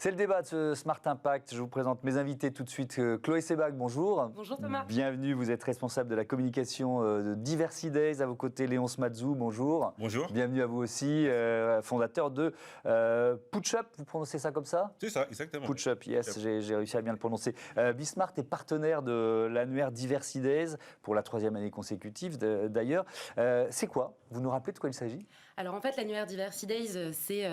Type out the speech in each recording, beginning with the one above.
C'est le débat de ce Smart Impact. Je vous présente mes invités tout de suite. Chloé Sebag, bonjour. Bonjour Thomas. Bienvenue, vous êtes responsable de la communication de Diversity Days. À vos côtés, Léonce Mazou, bonjour. Bonjour. Bienvenue à vous aussi, fondateur de Putchup, vous prononcez ça comme ça ? C'est ça, exactement. Putchup, yes, j'ai réussi à bien le prononcer. Bismart est partenaire de l'annuaire Diversity Days pour la 3e année consécutive d'ailleurs. C'est quoi ? Vous nous rappelez de quoi il s'agit ? Alors en fait, l'annuaire Diversity Days, c'est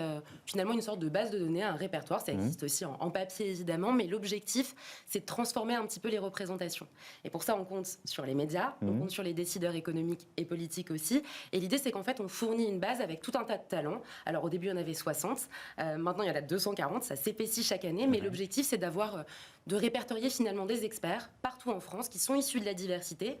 finalement une sorte de base de données, un répertoire. Ça existe aussi en papier évidemment, mais l'objectif, c'est de transformer un petit peu les représentations. Et pour ça, on compte sur les médias, on compte sur les décideurs économiques et politiques aussi. Et l'idée, c'est qu'en fait, on fournit une base avec tout un tas de talents. Alors au début, il y en avait 60. Maintenant, il y en a 240. Ça s'épaissit chaque année. Mais l'objectif, c'est de répertorier finalement des experts partout en France qui sont issus de la diversité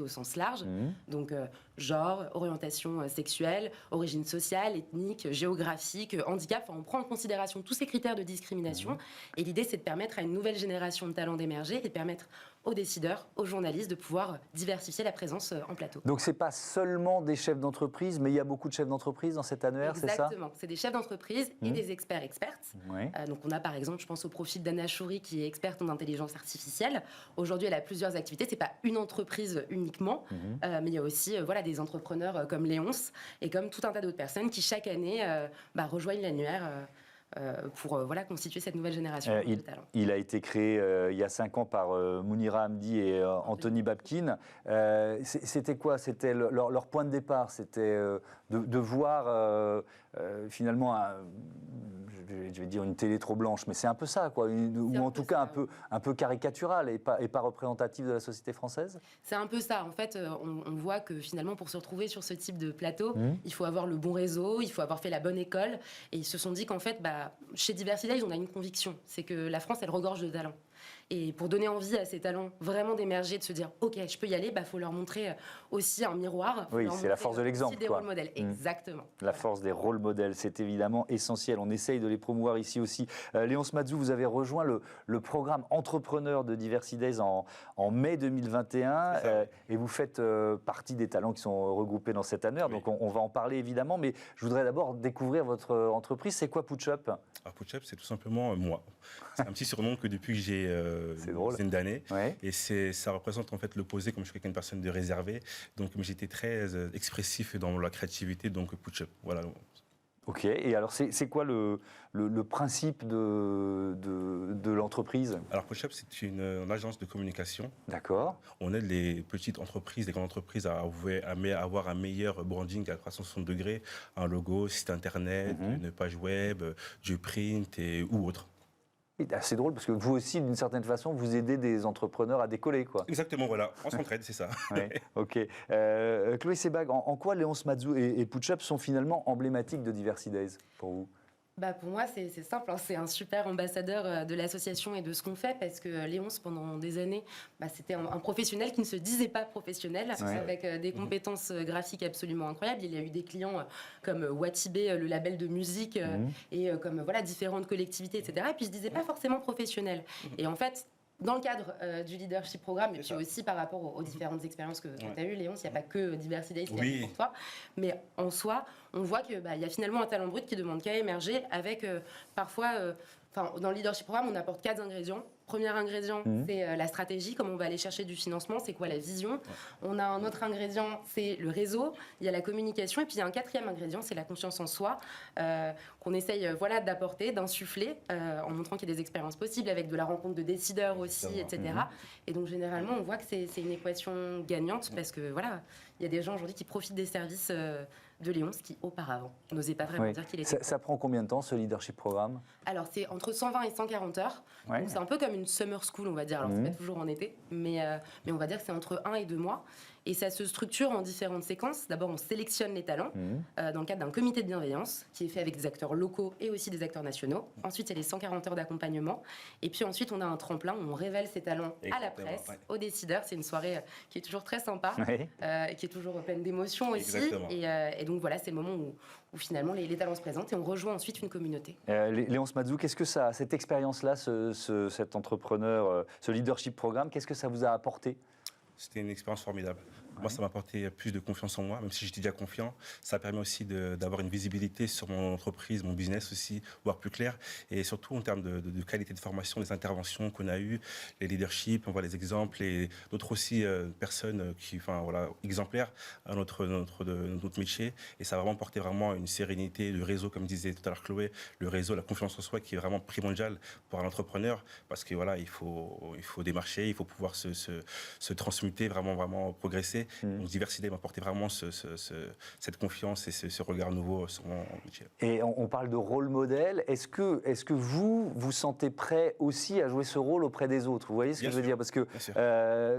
au sens large. Donc genre, orientation sexuelle, origine sociale, ethnique, géographique, handicap. Enfin, on prend en considération tous ces critères de discrimination. Et l'idée, c'est de permettre à une nouvelle génération de talents d'émerger et de permettre aux décideurs, aux journalistes de pouvoir diversifier la présence en plateau. Donc c'est pas seulement des chefs d'entreprise, mais il y a beaucoup de chefs d'entreprise dans cet annuaire, c'est ça ? Exactement, c'est des chefs d'entreprise et des experts-expertes. Oui. Donc on a par exemple, je pense au profil d'Anna Choury qui est experte en intelligence artificielle. Aujourd'hui, elle a plusieurs activités, c'est pas une entreprise uniquement, mais il y a aussi des entrepreneurs comme Léonce et comme tout un tas d'autres personnes qui chaque année rejoignent l'annuaire pour constituer cette nouvelle génération de talents. Il a été créé il y a 5 ans par Mounira Hamdi et Anthony Babkin. C'était quoi ? C'était leur point de départ. C'était de voir finalement, je vais dire une télé trop blanche, mais c'est un peu ça, quoi. Ou en tout cas un peu caricatural et pas représentatif de la société française. C'est un peu ça. En fait, on voit que finalement, pour se retrouver sur ce type de plateau, il faut avoir le bon réseau, il faut avoir fait la bonne école. Et ils se sont dit qu'en fait, chez Diversity Days, on a une conviction, c'est que la France, elle regorge de talents. Et pour donner envie à ces talents vraiment d'émerger, de se dire « Ok, je peux y aller », faut leur montrer aussi un miroir. Oui, c'est la force de l'exemple. Des rôles modèles, exactement. La force des rôles modèles, c'est évidemment essentiel. On essaye de les promouvoir ici aussi. Léonce Mazou, vous avez rejoint le programme Entrepreneur de Diversity Days en mai 2021 et vous faites partie des talents qui sont regroupés dans cette annuaire. Donc on va en parler évidemment, mais je voudrais d'abord découvrir votre entreprise. C'est quoi Putchup ? Alors Putchup, c'est tout simplement moi. C'est un petit surnom que depuis que j'ai une dizaine d'années. Ouais. Et ça représente en fait l'opposé, comme je suis une personne de réservée. Donc j'étais très expressif dans la créativité, donc Putchup. Voilà. Ok, et alors c'est quoi le principe de l'entreprise ? Alors Putchup, c'est une agence de communication. D'accord. On aide les petites entreprises, les grandes entreprises à avoir un meilleur branding à 360 degrés, un logo, site internet, une page web, du print ou autre. C'est drôle parce que vous aussi, d'une certaine façon, vous aidez des entrepreneurs à décoller, quoi. Exactement, voilà. On s'entraide, c'est ça. Ouais, ok. Chloé Sebag, en quoi Léonce Mazou et Putchup sont finalement emblématiques de Diversity Days pour vous ? Pour moi, c'est simple. C'est un super ambassadeur de l'association et de ce qu'on fait parce que Léonce, pendant des années, c'était un professionnel qui ne se disait pas professionnel, avec des compétences graphiques absolument incroyables. Il y a eu des clients comme Watibé, le label de musique, et comme différentes collectivités, etc. Et puis, il ne se disait pas forcément professionnel. Et en fait, dans le cadre du leadership programme, et puis aussi par rapport aux différentes expériences que tu as eues, Léonce, il n'y a pas que Diversity Days qui est pour toi, mais en soi, on voit qu'il y a finalement un talent brut qui demande qu'à émerger avec parfois... dans le leadership programme, on apporte 4 ingrédients. Premier ingrédient, c'est la stratégie, comment on va aller chercher du financement, c'est quoi la vision. On a un autre ingrédient, c'est le réseau, il y a la communication, et puis il y a un 4e ingrédient, c'est la confiance en soi, qu'on essaye d'apporter, d'insuffler, en montrant qu'il y a des expériences possibles, avec de la rencontre de décideurs aussi, etc. Et donc généralement, on voit que c'est une équation gagnante, parce que il y a des gens aujourd'hui qui profitent des services de Léonce qui auparavant n'osaient pas vraiment dire qu'il était... Ça prend combien de temps, ce leadership programme ? Alors c'est entre 120 et 140 heures, donc c'est un peu comme une summer school, on va dire. Alors c'est pas toujours en été, mais on va dire que c'est entre 1 et 2 mois. Et ça se structure en différentes séquences. D'abord, on sélectionne les talents dans le cadre d'un comité de bienveillance qui est fait avec des acteurs locaux et aussi des acteurs nationaux. Ensuite, il y a les 140 heures d'accompagnement. Et puis ensuite, on a un tremplin où on révèle ces talents à la presse, aux décideurs. C'est une soirée qui est toujours très sympa, et qui est toujours pleine d'émotions aussi. Et donc voilà, c'est le moment où finalement les talents se présentent et on rejoint ensuite une communauté. Léonce Mazou, qu'est-ce que ça, cette expérience-là, cet entrepreneur, ce leadership programme, qu'est-ce que ça vous a apporté ? C'était une expérience formidable. Moi, ça m'a apporté plus de confiance en moi, même si j'étais déjà confiant. Ça permet aussi d'avoir une visibilité sur mon entreprise, mon business aussi, voire plus clair. Et surtout en termes de qualité de formation, les interventions qu'on a eues, les leaderships, on voit les exemples et d'autres aussi personnes exemplaires à notre métier. Et ça a vraiment porté vraiment une sérénité, le réseau, comme disait tout à l'heure Chloé, le réseau, la confiance en soi qui est vraiment primordiale pour un entrepreneur parce que il faut démarcher, il faut pouvoir se transmuter, vraiment progresser. Donc Diversiday m'a apporté vraiment cette confiance et ce regard nouveau sur mon métier. Et on parle de rôle modèle. Est-ce que vous sentez prêt aussi à jouer ce rôle auprès des autres? Vous voyez ce que je veux dire? Parce que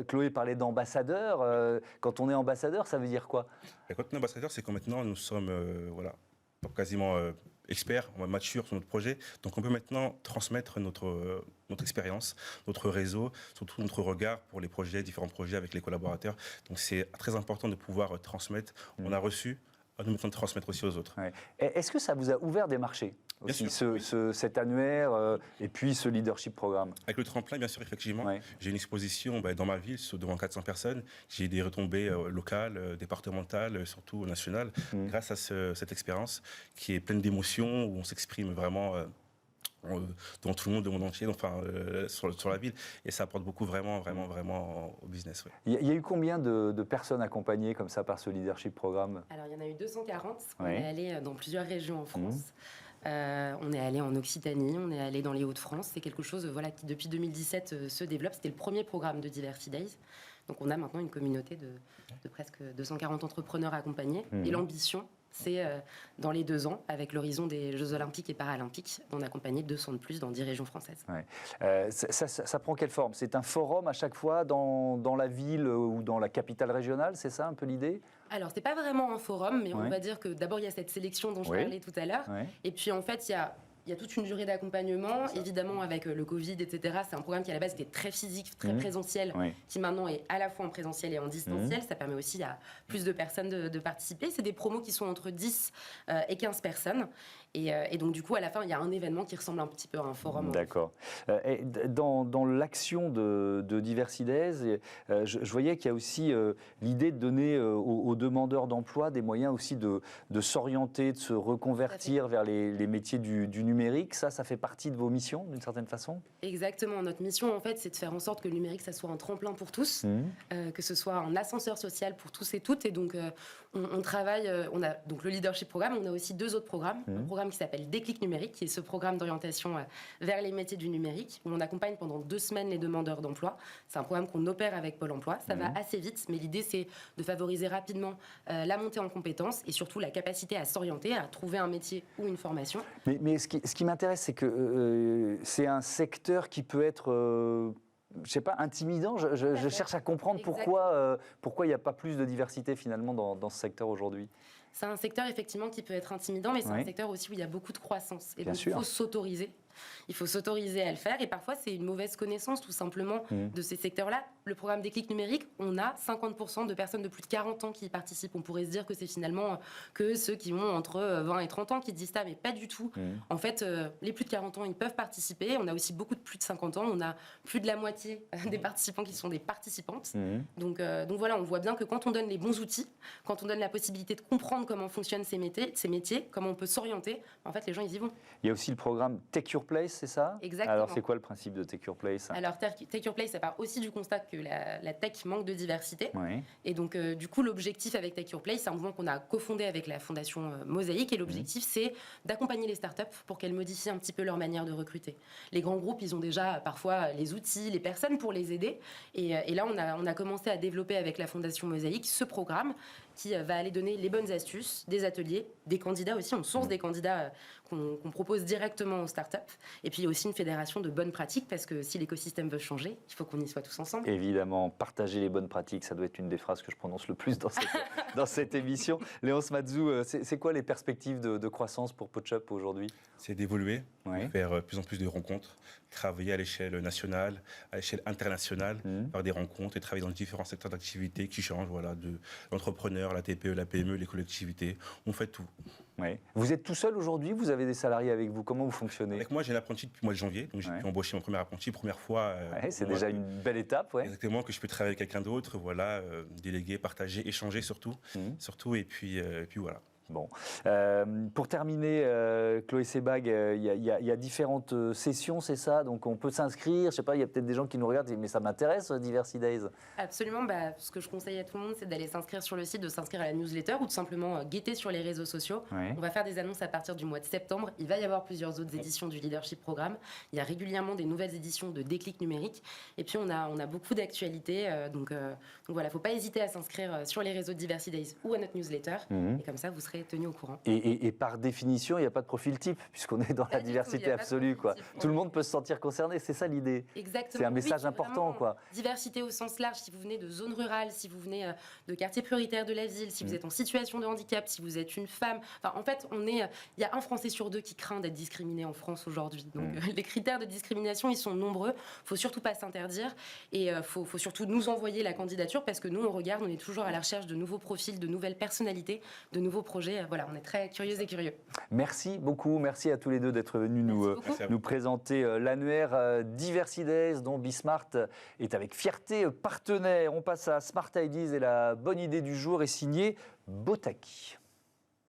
Chloé parlait d'ambassadeur. Quand on est ambassadeur, ça veut dire quoi? Quand on est ambassadeur, c'est que maintenant nous sommes quasiment experts, matures sur notre projet. Donc on peut maintenant transmettre notre expérience, notre réseau, surtout notre regard pour les projets, différents projets avec les collaborateurs. Donc c'est très important de pouvoir transmettre. On a reçu, à nous maintenant de transmettre aussi aux autres. Ouais. Est-ce que ça vous a ouvert des marchés aussi, cet annuaire et puis ce leadership programme? Avec le tremplin, bien sûr, effectivement. J'ai une exposition dans ma ville devant 400 personnes. J'ai des retombées locales, départementales, surtout nationales, grâce à cette expérience qui est pleine d'émotions, où on s'exprime vraiment devant tout le monde, le monde entier, sur la ville. Et ça apporte beaucoup vraiment au business. Il y a eu combien de personnes accompagnées comme ça par ce leadership programme? Alors, il y en a eu 240. On est allé dans plusieurs régions en France. On est allé en Occitanie, on est allé dans les Hauts-de-France. C'est quelque chose qui, depuis 2017, se développe. C'était le premier programme de Diversiday. Donc, on a maintenant une communauté de presque 240 entrepreneurs accompagnés. Et l'ambition, c'est dans les 2 ans, avec l'horizon des Jeux Olympiques et Paralympiques, d'en accompagner 200 de plus dans 10 régions françaises. Ça prend quelle forme? C'est un forum à chaque fois dans la ville ou dans la capitale régionale? C'est ça un peu l'idée? Alors, ce n'est pas vraiment un forum, mais on va dire que d'abord, il y a cette sélection dont je parlais tout à l'heure. Et puis, en fait, il y a toute une durée d'accompagnement, évidemment avec le Covid, etc. C'est un programme qui à la base était très physique, très présentiel, qui maintenant est à la fois en présentiel et en distanciel. Ça permet aussi à plus de personnes de participer. C'est des promos qui sont entre 10 et 15 personnes. Et donc, du coup, à la fin, il y a un événement qui ressemble un petit peu à un forum. D'accord. Dans l'action de Diversiday, je voyais qu'il y a aussi l'idée de donner aux demandeurs d'emploi des moyens aussi de s'orienter, de se reconvertir vers les métiers du numérique. Ça fait partie de vos missions, d'une certaine façon? Exactement. Notre mission, en fait, c'est de faire en sorte que le numérique, ça soit un tremplin pour tous, que ce soit un ascenseur social pour tous et toutes. Et donc, on travaille, on a donc le leadership programme, on a aussi 2 autres programmes. Un programme qui s'appelle Déclic numérique, qui est ce programme d'orientation vers les métiers du numérique, où on accompagne pendant 2 semaines les demandeurs d'emploi. C'est un programme qu'on opère avec Pôle emploi. Ça va assez vite, mais l'idée, c'est de favoriser rapidement la montée en compétences et surtout la capacité à s'orienter, à trouver un métier ou une formation. Mais ce qui m'intéresse, c'est que c'est un secteur qui peut être... je sais pas, intimidant. Je cherche à comprendre pourquoi il n'y a pas plus de diversité finalement dans ce secteur aujourd'hui. C'est un secteur effectivement qui peut être intimidant, mais c'est un secteur aussi où il y a beaucoup de croissance. Et donc il faut s'autoriser. Il faut s'autoriser à le faire. Et parfois, c'est une mauvaise connaissance tout simplement de ces secteurs-là. Le programme Déclic numérique, on a 50% de personnes de plus de 40 ans qui y participent. On pourrait se dire que c'est finalement que ceux qui ont entre 20 et 30 ans qui disent ça, mais pas du tout. En fait, les plus de 40 ans, ils peuvent participer. On a aussi beaucoup de plus de 50 ans. On a plus de la moitié des participants qui sont des participantes. Donc voilà, on voit bien que quand on donne les bons outils, quand on donne la possibilité de comprendre comment fonctionnent ces métiers, comment on peut s'orienter, en fait, les gens, ils y vont. Il y a aussi le programme Take Your Place, c'est ça? Exactement. Alors, c'est quoi le principe de Take Your Place? Alors, Take Your Place, ça part aussi du constat que la tech manque de diversité. Et donc, du coup, l'objectif avec Take Your Place, c'est un mouvement qu'on a cofondé avec la fondation Mosaïque. Et l'objectif, c'est d'accompagner les startups pour qu'elles modifient un petit peu leur manière de recruter. Les grands groupes, ils ont déjà parfois les outils, les personnes pour les aider. Et là, on a commencé à développer avec la fondation Mosaïque ce programme qui va aller donner les bonnes astuces, des ateliers, des candidats aussi. On source des candidats qu'on propose directement aux startups. Et puis, il y a aussi une fédération de bonnes pratiques, parce que si l'écosystème veut changer, il faut qu'on y soit tous ensemble. Évidemment, partager les bonnes pratiques, ça doit être une des phrases que je prononce le plus dans cette émission. Léonce Mazzou, c'est quoi les perspectives de croissance pour PoachUp aujourd'hui? C'est d'évoluer, faire de plus en plus de rencontres, travailler à l'échelle nationale, à l'échelle internationale, faire des rencontres et travailler dans différents secteurs d'activité qui changent, de l'entrepreneur entrepreneurs, la TPE, la PME, les collectivités. On fait tout. Ouais. Vous êtes tout seul aujourd'hui? Vous avez des salariés avec vous? Comment vous fonctionnez? Avec moi, j'ai un apprenti depuis le mois de janvier. Donc, j'ai pu embaucher mon premier apprenti. Première fois. C'est déjà une belle étape. Ouais. Exactement, que je peux travailler avec quelqu'un d'autre. Voilà, déléguer, partager, échanger surtout. Surtout, et puis voilà. Bon. Pour terminer, Chloé Sebag, il y a différentes sessions, c'est ça? Donc on peut s'inscrire, je sais pas, il y a peut-être des gens qui nous regardent, mais ça m'intéresse, Diversity Days. Absolument, ce que je conseille à tout le monde, c'est d'aller s'inscrire sur le site, de s'inscrire à la newsletter ou tout simplement guetter sur les réseaux sociaux. On va faire des annonces à partir du mois de septembre. Il va y avoir plusieurs autres éditions du Leadership Programme. Il y a régulièrement des nouvelles éditions de Déclic numérique. Et puis on a beaucoup d'actualités. Donc voilà, il ne faut pas hésiter à s'inscrire sur les réseaux de Diversity Days ou à notre newsletter. Et comme ça, vous serez tenu au courant. Et par définition, il n'y a pas de profil type, puisqu'on est dans la diversité absolue. Tout le monde peut se sentir concerné, c'est ça l'idée. Exactement. C'est un message important. Diversité au sens large, si vous venez de zone rurale, si vous venez de quartiers prioritaires de la ville, si vous êtes en situation de handicap, si vous êtes une femme. Enfin, en fait, il y a un Français sur deux qui craint d'être discriminé en France aujourd'hui. Donc les critères de discrimination, ils sont nombreux. Il ne faut surtout pas s'interdire. Et il faut surtout nous envoyer la candidature parce que nous, on est toujours à la recherche de nouveaux profils, de nouvelles personnalités, de nouveaux projets. Voilà, on est très curieux et curieux. Merci beaucoup. Merci à tous les deux d'être venus nous présenter l'annuaire Diversity Days dont Bismart est avec fierté partenaire. On passe à Smart Ideas et la bonne idée du jour est signée Botaki.